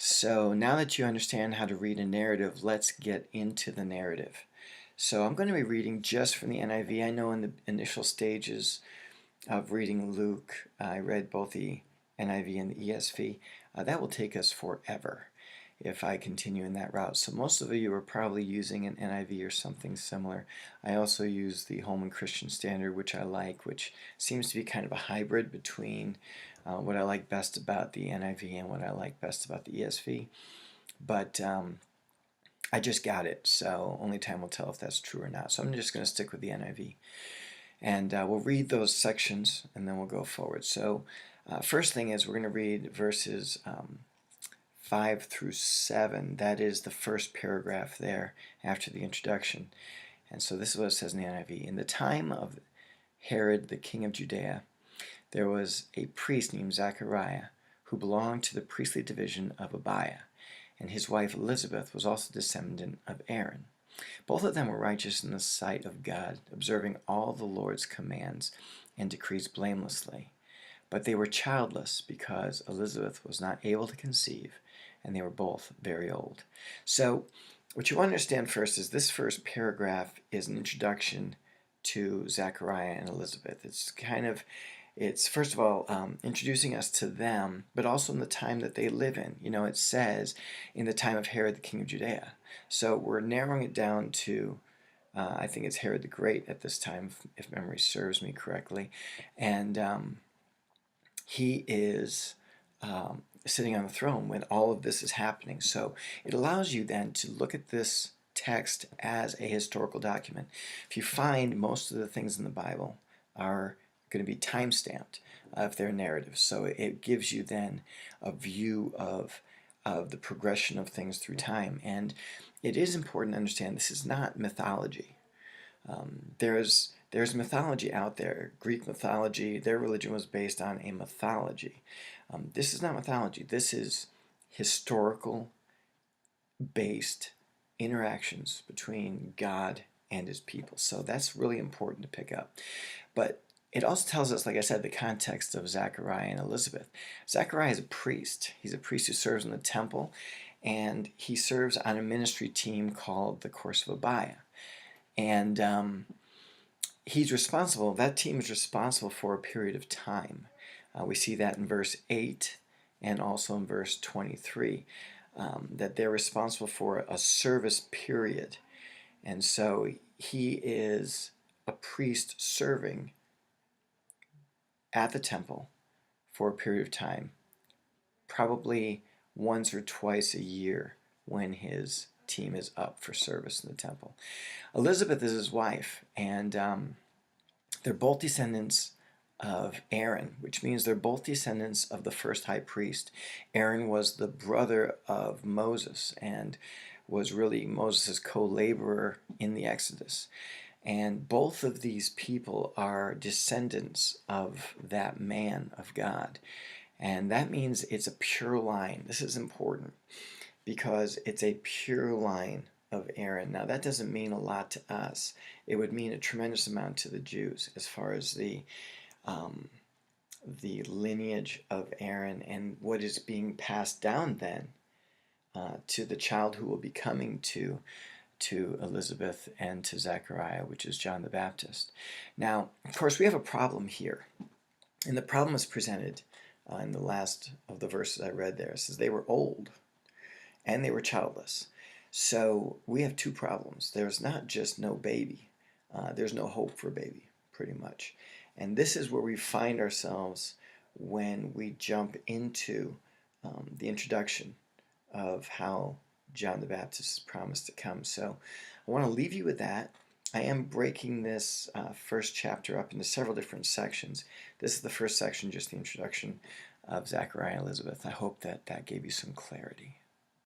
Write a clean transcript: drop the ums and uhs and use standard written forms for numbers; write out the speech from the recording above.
So now that you understand how to read a narrative, let's get into the narrative. So I'm going to be reading just from the NIV. I know in the initial stages of reading Luke, I read both the NIV and the ESV. That will take us forever if I continue in that route. So most of you are probably using an NIV or something similar. I also use the Holman Christian Standard, which I like, which seems to be kind of a hybrid between what I like best about the NIV and what I like best about the ESV. But I just got it, so only time will tell if that's true or not. So I'm just going to stick with the NIV. And we'll read those sections and then we'll go forward. So first thing is we're going to read verses 5 through 7. That is the first paragraph there after the introduction. And so this is what it says in the NIV. In the time of Herod, the king of Judea, there was a priest named Zechariah who belonged to the priestly division of Abiah, and his wife Elizabeth was also a descendant of Aaron. Both of them were righteous in the sight of God, observing all the Lord's commands and decrees blamelessly. But they were childless because Elizabeth was not able to conceive, and they were both very old. So what you understand first is this first paragraph is an introduction to Zechariah and Elizabeth. It's first of all introducing us to them, but also in the time that they live in. You know, it says in the time of Herod the king of Judea. So we're narrowing it down to, I think it's Herod the Great at this time, if memory serves me correctly. And he is sitting on the throne when all of this is happening. So it allows you then to look at this text as a historical document. If you find most of the things in the Bible are going to be time-stamped if they're narratives. So it gives you then a view of the progression of things through time. And it is important to understand this is not mythology. There's mythology out there. Greek mythology, their religion was based on a mythology. This is not mythology. This is historical based interactions between God and his people. So that's really important to pick up. But it also tells us, like I said, the context of Zechariah and Elizabeth. Zechariah is a priest. He's a priest who serves in the temple, and he serves on a ministry team called the Course of Abiah. And he's responsible, that team is responsible for a period of time. We see that in verse 8 and also in verse 23, that they're responsible for a service period. And so he is a priest serving at the temple for a period of time, probably once or twice a year when his team is up for service in the temple. Elizabeth is his wife, and they're both descendants of Aaron, which means they're both descendants of the first high priest. Aaron was the brother of Moses and was really Moses' co-laborer in the Exodus. And both of these people are descendants of that man of God. And that means it's a pure line. This is important because it's a pure line of Aaron. Now that doesn't mean a lot to us. It would mean a tremendous amount to the Jews as far as the lineage of Aaron and what is being passed down then to the child who will be coming to Elizabeth and to Zechariah, which is John the Baptist. Now, of course, we have a problem here. And the problem is presented in the last of the verses I read there. It says they were old and they were childless. So we have two problems. There's not just no baby. There's no hope for baby, pretty much. And this is where we find ourselves when we jump into the introduction of how John the Baptist is promised to come. So I want to leave you with that. I am breaking this first chapter up into several different sections. This is the first section, just the introduction of Zechariah and Elizabeth. I hope that that gave you some clarity.